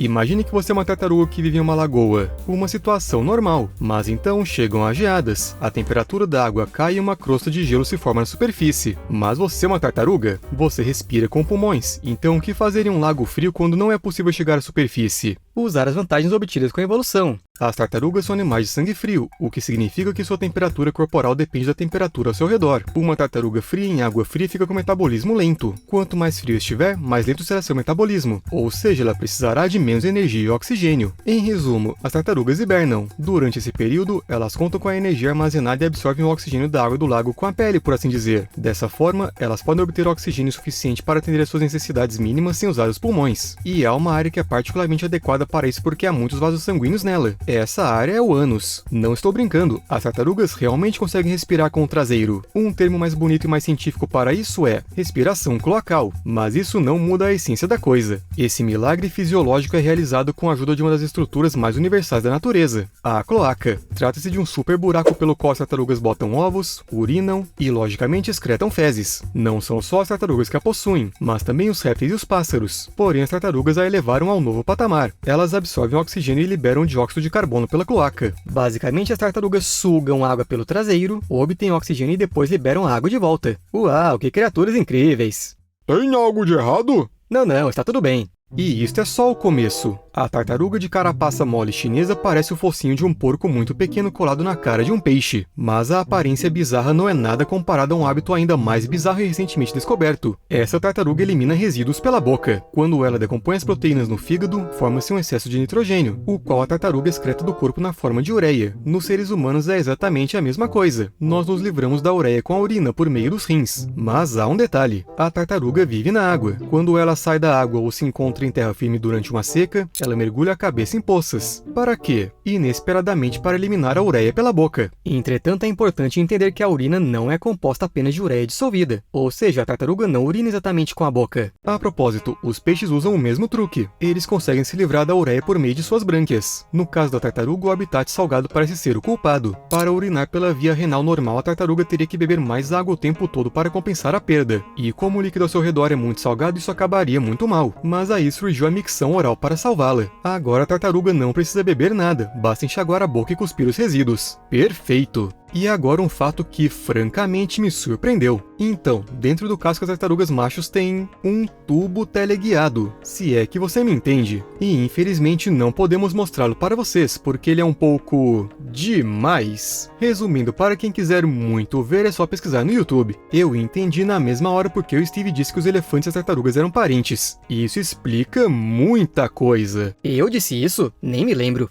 Imagine que você é uma tartaruga que vive em uma lagoa, uma situação normal, mas então chegam as geadas, a temperatura da água cai e uma crosta de gelo se forma na superfície. Mas você é uma tartaruga? Você respira com pulmões, então o que fazer em um lago frio quando não é possível chegar à superfície? Usar as vantagens obtidas com a evolução. As tartarugas são animais de sangue frio, o que significa que sua temperatura corporal depende da temperatura ao seu redor. Uma tartaruga fria em água fria fica com metabolismo lento. Quanto mais frio estiver, mais lento será seu metabolismo, ou seja, ela precisará de menos energia e oxigênio. Em resumo, as tartarugas hibernam. Durante esse período, elas contam com a energia armazenada e absorvem o oxigênio da água do lago com a pele, por assim dizer. Dessa forma, elas podem obter oxigênio suficiente para atender às suas necessidades mínimas sem usar os pulmões. E há uma área que é particularmente adequada para isso porque há muitos vasos sanguíneos nela. Essa área é o ânus. Não estou brincando, as tartarugas realmente conseguem respirar com o traseiro. Um termo mais bonito e mais científico para isso é respiração cloacal, mas isso não muda a essência da coisa. Esse milagre fisiológico é realizado com a ajuda de uma das estruturas mais universais da natureza, a cloaca. Trata-se de um super buraco pelo qual as tartarugas botam ovos, urinam e, logicamente, excretam fezes. Não são só as tartarugas que a possuem, mas também os répteis e os pássaros. Porém, as tartarugas a elevaram ao novo patamar. Elas absorvem oxigênio e liberam dióxido de carbono pela cloaca. Basicamente, as tartarugas sugam água pelo traseiro, obtêm oxigênio e depois liberam a água de volta. Uau, que criaturas incríveis! Tem algo de errado? Não, está tudo bem. E isto é só o começo. A tartaruga de carapaça mole chinesa parece o focinho de um porco muito pequeno colado na cara de um peixe, mas a aparência bizarra não é nada comparada a um hábito ainda mais bizarro e recentemente descoberto. Essa tartaruga elimina resíduos pela boca. Quando ela decompõe as proteínas no fígado, forma-se um excesso de nitrogênio, o qual a tartaruga excreta do corpo na forma de ureia. Nos seres humanos é exatamente a mesma coisa. Nós nos livramos da ureia com a urina por meio dos rins. Mas há um detalhe. A tartaruga vive na água. Quando ela sai da água ou se encontra em terra firme durante uma seca, ela mergulha a cabeça em poças. Para quê? Inesperadamente para eliminar a ureia pela boca. Entretanto, é importante entender que a urina não é composta apenas de ureia dissolvida, ou seja, a tartaruga não urina exatamente com a boca. A propósito, os peixes usam o mesmo truque. Eles conseguem se livrar da ureia por meio de suas brânquias. No caso da tartaruga, o habitat salgado parece ser o culpado. Para urinar pela via renal normal, a tartaruga teria que beber mais água o tempo todo para compensar a perda. E como o líquido ao seu redor é muito salgado, isso acabaria muito mal. Mas aí surgiu a micção oral para salvá-la. Agora a tartaruga não precisa beber nada, basta enxaguar a boca e cuspir os resíduos. Perfeito! E agora um fato que, francamente, me surpreendeu. Então, dentro do casco das tartarugas machos tem um tubo teleguiado, se é que você me entende. E infelizmente não podemos mostrá-lo para vocês, porque ele é um pouco demais. Resumindo, para quem quiser muito ver, é só pesquisar no YouTube. Eu entendi na mesma hora porque o Steve disse que os elefantes e as tartarugas eram parentes. Isso explica muita coisa. Eu disse isso? Nem me lembro.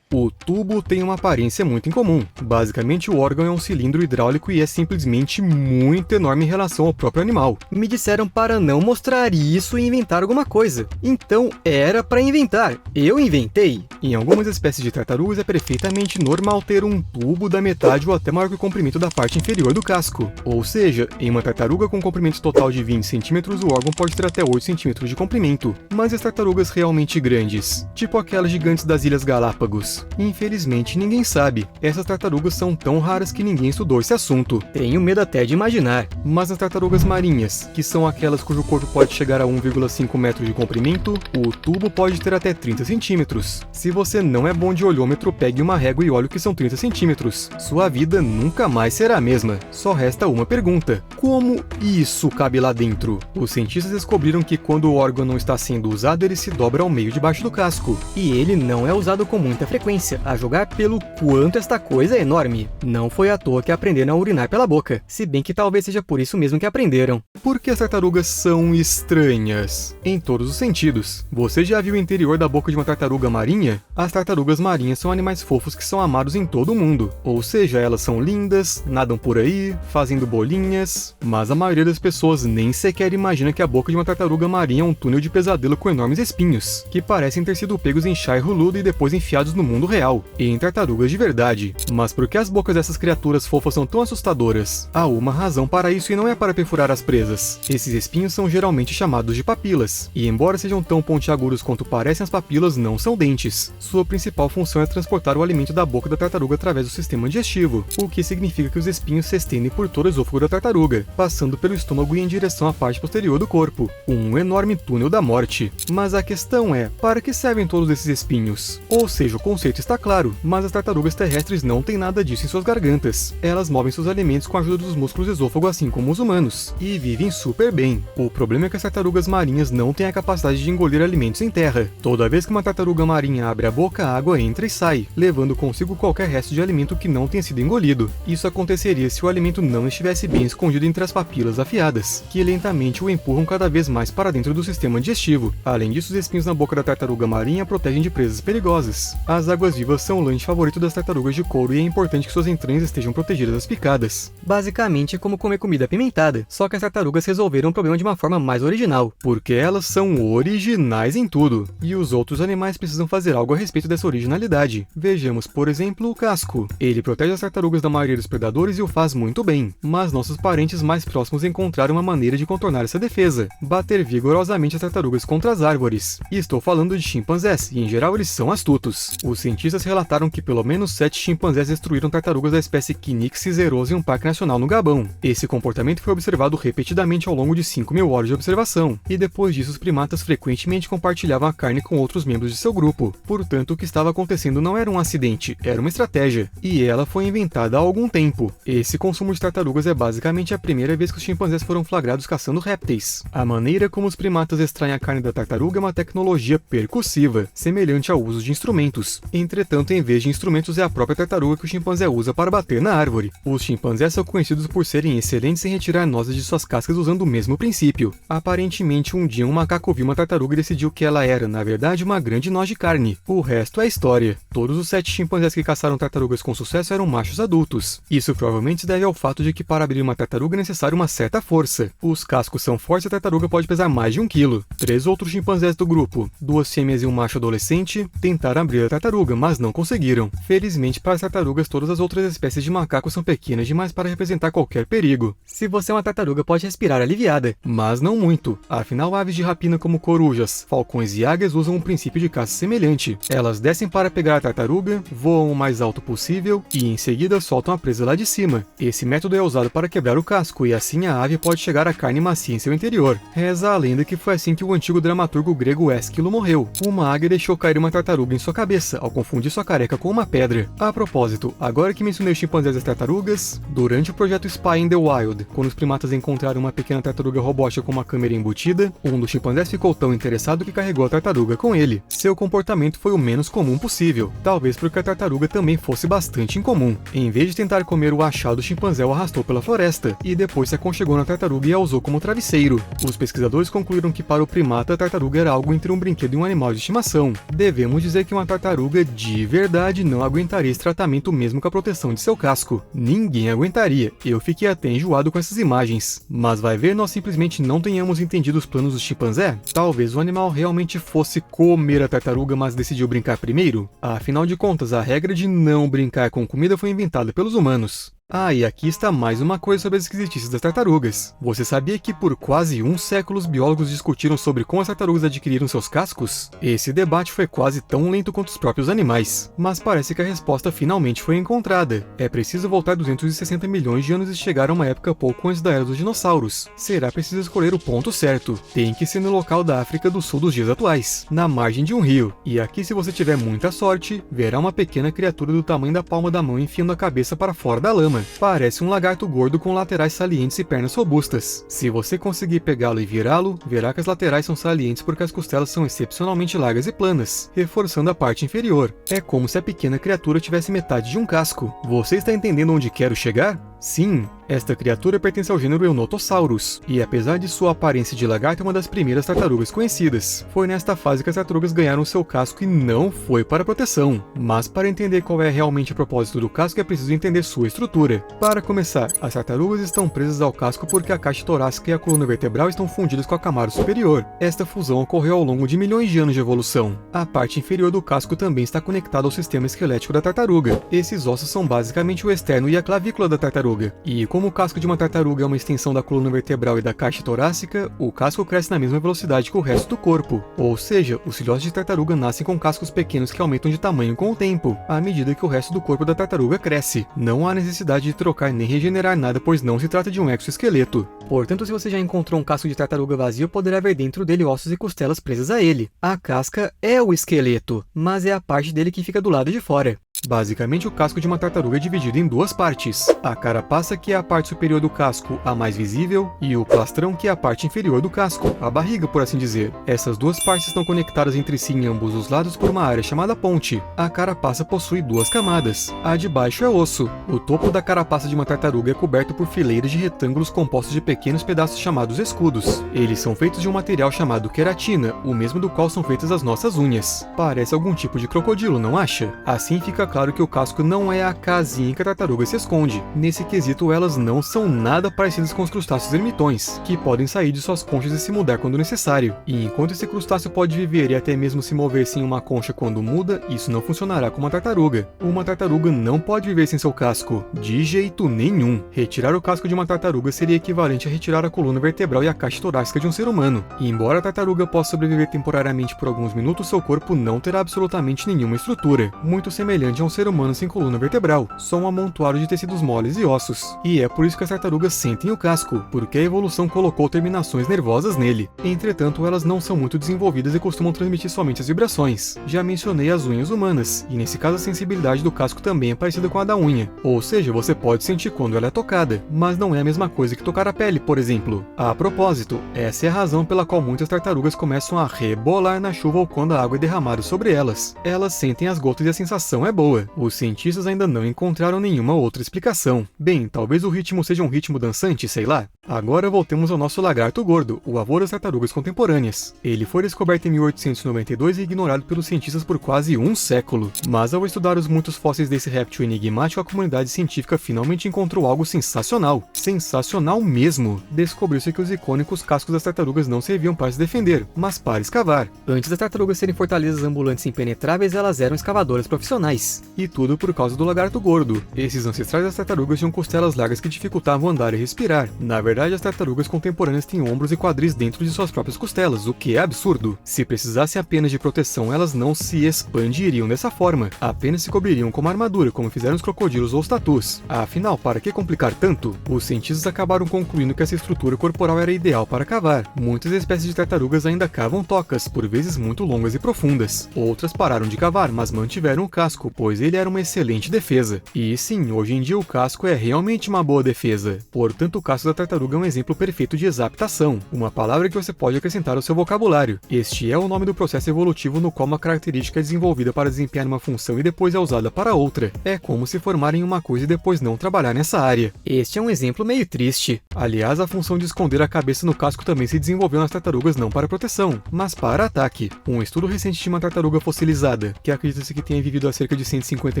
O tubo tem uma aparência muito incomum. Basicamente, o órgão é um cilindro hidráulico e é simplesmente muito enorme em relação ao próprio animal. Me disseram para não mostrar isso e inventar alguma coisa. Então, era para inventar. Eu inventei. Em algumas espécies de tartarugas é perfeitamente normal ter um tubo da metade ou até maior que o comprimento da parte inferior do casco. Ou seja, em uma tartaruga com comprimento total de 20 centímetros, o órgão pode ter até 8 centímetros de comprimento. Mas as tartarugas realmente grandes, tipo aquelas gigantes das Ilhas Galápagos, infelizmente ninguém sabe. Essas tartarugas são tão raras que ninguém estudou esse assunto. Tenho medo até de imaginar. Mas as tartarugas marinhas, que são aquelas cujo corpo pode chegar a 1,5 metros de comprimento, o tubo pode ter até 30 centímetros. Se você não é bom de olhômetro, pegue uma régua e olhe o que são 30 centímetros. Sua vida nunca mais será a mesma. Só resta uma pergunta. Como isso cabe lá dentro? Os cientistas descobriram que quando o órgão não está sendo usado, ele se dobra ao meio debaixo do casco. E ele não é usado com muita frequência, a jogar pelo quanto esta coisa é enorme. Não foi à toa que aprenderam a urinar pela boca, se bem que talvez seja por isso mesmo que aprenderam. Por que as tartarugas são estranhas? Em todos os sentidos. Você já viu o interior da boca de uma tartaruga marinha? As tartarugas marinhas são animais fofos que são amados em todo o mundo. Ou seja, elas são lindas, nadam por aí, fazendo bolinhas, mas a maioria das pessoas nem sequer imagina que a boca de uma tartaruga marinha é um túnel de pesadelo com enormes espinhos, que parecem ter sido pegos em chá e roludo e depois enfiados no mundo mundo real, em tartarugas de verdade. Mas por que as bocas dessas criaturas fofas são tão assustadoras? Há uma razão para isso e não é para perfurar as presas. Esses espinhos são geralmente chamados de papilas, e embora sejam tão pontiagudos quanto parecem, as papilas não são dentes. Sua principal função é transportar o alimento da boca da tartaruga através do sistema digestivo, o que significa que os espinhos se estendem por todo o esôfago da tartaruga, passando pelo estômago e em direção à parte posterior do corpo. Um enorme túnel da morte. Mas a questão é, para que servem todos esses espinhos? Ou seja, o conceito está claro, mas as tartarugas terrestres não têm nada disso em suas gargantas. Elas movem seus alimentos com a ajuda dos músculos do esôfago, assim como os humanos, e vivem super bem. O problema é que as tartarugas marinhas não têm a capacidade de engolir alimentos em terra. Toda vez que uma tartaruga marinha abre a boca, a água entra e sai, levando consigo qualquer resto de alimento que não tenha sido engolido. Isso aconteceria se o alimento não estivesse bem escondido entre as papilas afiadas, que lentamente o empurram cada vez mais para dentro do sistema digestivo. Além disso, os espinhos na boca da tartaruga marinha protegem de presas perigosas. As águas vivas são o lanche favorito das tartarugas de couro e é importante que suas entranhas estejam protegidas das picadas. Basicamente é como comer comida apimentada, só que as tartarugas resolveram o problema de uma forma mais original. Porque elas são originais em tudo, e os outros animais precisam fazer algo a respeito dessa originalidade. Vejamos, por exemplo, o casco. Ele protege as tartarugas da maioria dos predadores e o faz muito bem, mas nossos parentes mais próximos encontraram uma maneira de contornar essa defesa: bater vigorosamente as tartarugas contra as árvores. E estou falando de chimpanzés, e em geral eles são astutos. Os cientistas relataram que pelo menos 7 chimpanzés destruíram tartarugas da espécie Cynix cicerosa em um parque nacional no Gabão. Esse comportamento foi observado repetidamente ao longo de 5.000 horas de observação, e depois disso os primatas frequentemente compartilhavam a carne com outros membros de seu grupo. Portanto, o que estava acontecendo não era um acidente, era uma estratégia, e ela foi inventada há algum tempo. Esse consumo de tartarugas é basicamente a primeira vez que os chimpanzés foram flagrados caçando répteis. A maneira como os primatas extraem a carne da tartaruga é uma tecnologia percussiva, semelhante ao uso de instrumentos. Entretanto, em vez de instrumentos, é a própria tartaruga que o chimpanzé usa para bater na árvore. Os chimpanzés são conhecidos por serem excelentes em retirar nozes de suas cascas usando o mesmo princípio. Aparentemente, um dia um macaco viu uma tartaruga e decidiu que ela era, na verdade, uma grande noz de carne. O resto é história. Todos os 7 chimpanzés que caçaram tartarugas com sucesso eram machos adultos. Isso provavelmente se deve ao fato de que para abrir uma tartaruga é necessário uma certa força. Os cascos são fortes e a tartaruga pode pesar mais de 1 quilo. 3 outros chimpanzés do grupo, 2 fêmeas e um macho adolescente, tentaram abrir a tartaruga, mas não conseguiram. Felizmente para as tartarugas, todas as outras espécies de macacos são pequenas demais para representar qualquer perigo. Se você é uma tartaruga, pode respirar aliviada. Mas não muito. Afinal, aves de rapina como corujas, falcões e águias usam um princípio de caça semelhante. Elas descem para pegar a tartaruga, voam o mais alto possível e em seguida soltam a presa lá de cima. Esse método é usado para quebrar o casco e assim a ave pode chegar à carne macia em seu interior. Reza a lenda que foi assim que o antigo dramaturgo grego Ésquilo morreu. Uma águia deixou cair uma tartaruga em sua cabeça ao confundir sua careca com uma pedra. A propósito, agora que mencionei os chimpanzés e as tartarugas, durante o projeto Spy in the Wild, quando os primatas encontraram uma pequena tartaruga robótica com uma câmera embutida, um dos chimpanzés ficou tão interessado que carregou a tartaruga com ele. Seu comportamento foi o menos comum possível, talvez porque a tartaruga também fosse bastante incomum. Em vez de tentar comer o achado, o chimpanzé o arrastou pela floresta e depois se aconchegou na tartaruga e a usou como travesseiro. Os pesquisadores concluíram que para o primata a tartaruga era algo entre um brinquedo e um animal de estimação. Devemos dizer que uma tartaruga de verdade não aguentaria esse tratamento mesmo com a proteção de seu casco. Ninguém aguentaria. Eu fiquei até enjoado com essas imagens. Mas vai ver, nós simplesmente não tenhamos entendido os planos do chimpanzé? Talvez o animal realmente fosse comer a tartaruga, mas decidiu brincar primeiro? Afinal de contas, a regra de não brincar com comida foi inventada pelos humanos. Ah, e aqui está mais uma coisa sobre as esquisitices das tartarugas. Você sabia que por quase um século os biólogos discutiram sobre como as tartarugas adquiriram seus cascos? Esse debate foi quase tão lento quanto os próprios animais. Mas parece que a resposta finalmente foi encontrada. É preciso voltar 260 milhões de anos e chegar a uma época pouco antes da era dos dinossauros. Será preciso escolher o ponto certo. Tem que ser no local da África do Sul dos dias atuais, na margem de um rio. E aqui, se você tiver muita sorte, verá uma pequena criatura do tamanho da palma da mão enfiando a cabeça para fora da lama. Parece um lagarto gordo com laterais salientes e pernas robustas. Se você conseguir pegá-lo e virá-lo, verá que as laterais são salientes porque as costelas são excepcionalmente largas e planas, reforçando a parte inferior. É como se a pequena criatura tivesse metade de um casco. Você está entendendo onde quero chegar? Sim, esta criatura pertence ao gênero Eunotosaurus, e apesar de sua aparência de lagarto é uma das primeiras tartarugas conhecidas. Foi nesta fase que as tartarugas ganharam seu casco e não foi para proteção. Mas para entender qual é realmente o propósito do casco é preciso entender sua estrutura. estrutura. Para começar, as tartarugas estão presas ao casco porque a caixa torácica e a coluna vertebral estão fundidas com a camada superior. Esta fusão ocorreu ao longo de milhões de anos de evolução. A parte inferior do casco também está conectada ao sistema esquelético da tartaruga. Esses ossos são basicamente o externo e a clavícula da tartaruga. E como o casco de uma tartaruga é uma extensão da coluna vertebral e da caixa torácica, o casco cresce na mesma velocidade que o resto do corpo. Ou seja, os filhotes de tartaruga nascem com cascos pequenos que aumentam de tamanho com o tempo, à medida que o resto do corpo da tartaruga cresce. Não há necessidade de trocar nem regenerar nada, pois não se trata de um exoesqueleto. Portanto, se você já encontrou um casco de tartaruga vazio, poderá ver dentro dele ossos e costelas presas a ele. A casca é o esqueleto, mas é a parte dele que fica do lado de fora. Basicamente, o casco de uma tartaruga é dividido em duas partes. A carapaça, que é a parte superior do casco, a mais visível, e o plastrão, que é a parte inferior do casco, a barriga, por assim dizer. Essas duas partes estão conectadas entre si em ambos os lados por uma área chamada ponte. A carapaça possui duas camadas. A de baixo é osso. O topo da carapaça de uma tartaruga é coberto por fileiras de retângulos compostos de pequenos pedaços chamados escudos. Eles são feitos de um material chamado queratina, o mesmo do qual são feitas as nossas unhas. Parece algum tipo de crocodilo, não acha? Assim fica claro que o casco não é a casinha que a tartaruga se esconde. Nesse quesito, elas não são nada parecidas com os crustáceos ermitões, que podem sair de suas conchas e se mudar quando necessário. E enquanto esse crustáceo pode viver e até mesmo se mover sem uma concha quando muda, isso não funcionará com uma tartaruga. Uma tartaruga não pode viver sem seu casco, de jeito nenhum. Retirar o casco de uma tartaruga seria equivalente a retirar a coluna vertebral e a caixa torácica de um ser humano. E embora a tartaruga possa sobreviver temporariamente por alguns minutos, seu corpo não terá absolutamente nenhuma estrutura, muito semelhante a um ser humano sem coluna vertebral, só um amontoado de tecidos moles e ossos. E é por isso que as tartarugas sentem o casco, porque a evolução colocou terminações nervosas nele. Entretanto, elas não são muito desenvolvidas e costumam transmitir somente as vibrações. Já mencionei as unhas humanas, e nesse caso a sensibilidade do casco também é parecida com a da unha. Ou seja, você pode sentir quando ela é tocada, mas não é a mesma coisa que tocar a pele, por exemplo. A propósito, essa é a razão pela qual muitas tartarugas começam a rebolar na chuva ou quando a água é derramada sobre elas. Elas sentem as gotas e a sensação é boa. Os cientistas ainda não encontraram nenhuma outra explicação. Bem, talvez o ritmo seja um ritmo dançante, sei lá. Agora voltemos ao nosso lagarto gordo, o avô das tartarugas contemporâneas. Ele foi descoberto em 1892 e ignorado pelos cientistas por quase um século. Mas ao estudar os muitos fósseis desse réptil enigmático, a comunidade científica finalmente encontrou algo sensacional. Sensacional mesmo! Descobriu-se que os icônicos cascos das tartarugas não serviam para se defender, mas para escavar. Antes das tartarugas serem fortalezas ambulantes impenetráveis, elas eram escavadoras profissionais. E tudo por causa do lagarto gordo. Esses ancestrais das tartarugas tinham costelas largas que dificultavam andar e respirar. Na verdade, as tartarugas contemporâneas têm ombros e quadris dentro de suas próprias costelas, o que é absurdo. Se precisassem apenas de proteção, elas não se expandiriam dessa forma, apenas se cobririam com uma armadura, como fizeram os crocodilos ou os tatus. Afinal, para que complicar tanto? Os cientistas acabaram concluindo que essa estrutura corporal era ideal para cavar. Muitas espécies de tartarugas ainda cavam tocas, por vezes muito longas e profundas. Outras pararam de cavar, mas mantiveram o casco, pois ele era uma excelente defesa. E sim, hoje em dia o casco é realmente uma boa defesa. Portanto, o casco da tartaruga é um exemplo perfeito de exaptação, uma palavra que você pode acrescentar ao seu vocabulário. Este é o nome do processo evolutivo no qual uma característica é desenvolvida para desempenhar uma função e depois é usada para outra. É como se formarem uma coisa e depois não trabalhar nessa área. Este é um exemplo meio triste. Aliás, a função de esconder a cabeça no casco também se desenvolveu nas tartarugas não para proteção, mas para ataque. Um estudo recente de uma tartaruga fossilizada, que acredita-se que tenha vivido há cerca de 150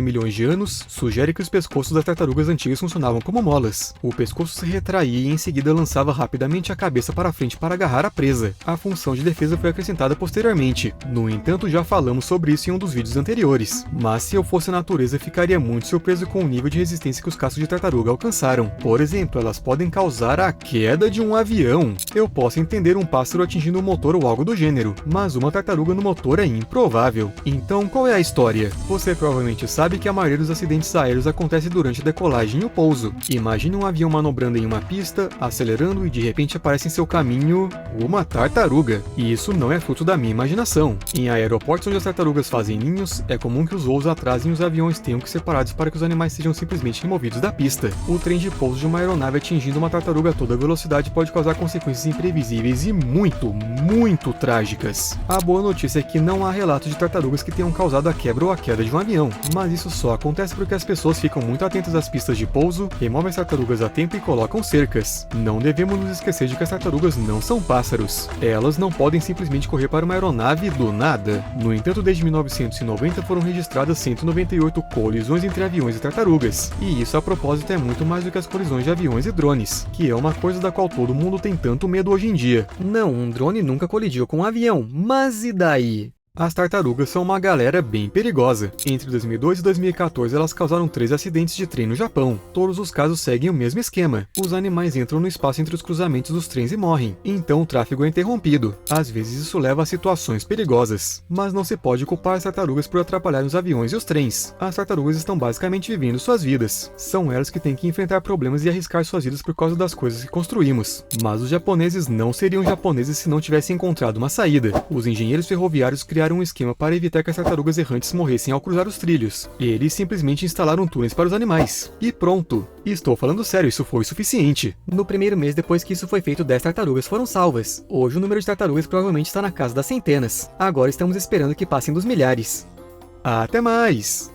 milhões de anos, sugere que os pescoços das tartarugas antigas funcionavam como molas. O pescoço se retraía e em seguida lançava rapidamente a cabeça para frente para agarrar a presa. A função de defesa foi acrescentada posteriormente. No entanto, já falamos sobre isso em um dos vídeos anteriores. Mas se eu fosse a natureza, ficaria muito surpreso com o nível de resistência que os cascos de tartaruga alcançaram. Por exemplo, elas podem causar a queda de um avião. Eu posso entender um pássaro atingindo um motor ou algo do gênero, mas uma tartaruga no motor é improvável. Então, qual é a história? Você provavelmente sabe que a maioria dos acidentes aéreos acontece durante a decolagem e o pouso. Imagine um avião manobrando em uma pista, acelerando e de repente aparece em seu caminho uma tartaruga. E isso não é fruto da minha imaginação. Em aeroportos onde as tartarugas fazem ninhos, é comum que os voos atrasem e os aviões tenham que ser parados para que os animais sejam simplesmente removidos da pista. O trem de pouso de uma aeronave atingindo uma tartaruga a toda velocidade pode causar consequências imprevisíveis e muito trágicas. A boa notícia é que não há relatos de tartarugas que tenham causado a quebra ou a queda de um avião. Mas isso só acontece porque as pessoas ficam muito atentas às pistas de pouso, removem as tartarugas a tempo e colocam cercas. Não devemos nos esquecer de que as tartarugas não são pássaros. Elas não podem simplesmente correr para uma aeronave do nada. No entanto, desde 1990 foram registradas 198 colisões entre aviões e tartarugas. E isso, a propósito, é muito mais do que as colisões de aviões e drones, que é uma coisa da qual todo mundo tem tanto medo hoje em dia. Não, um drone nunca colidiu com um avião, mas e daí? As tartarugas são uma galera bem perigosa. Entre 2002 e 2014, elas causaram 3 acidentes de trem no Japão. Todos os casos seguem o mesmo esquema. Os animais entram no espaço entre os cruzamentos dos trens e morrem. Então o tráfego é interrompido. Às vezes isso leva a situações perigosas. Mas não se pode culpar as tartarugas por atrapalhar os aviões e os trens. As tartarugas estão basicamente vivendo suas vidas. São elas que têm que enfrentar problemas e arriscar suas vidas por causa das coisas que construímos. Mas os japoneses não seriam japoneses se não tivessem encontrado uma saída. Os engenheiros ferroviários criaram um esquema para evitar que as tartarugas errantes morressem ao cruzar os trilhos. Eles simplesmente instalaram túneis para os animais. E pronto. E estou falando sério, isso foi suficiente. No primeiro mês depois que isso foi feito, 10 tartarugas foram salvas. Hoje o número de tartarugas provavelmente está na casa das centenas. Agora estamos esperando que passem dos milhares. Até mais!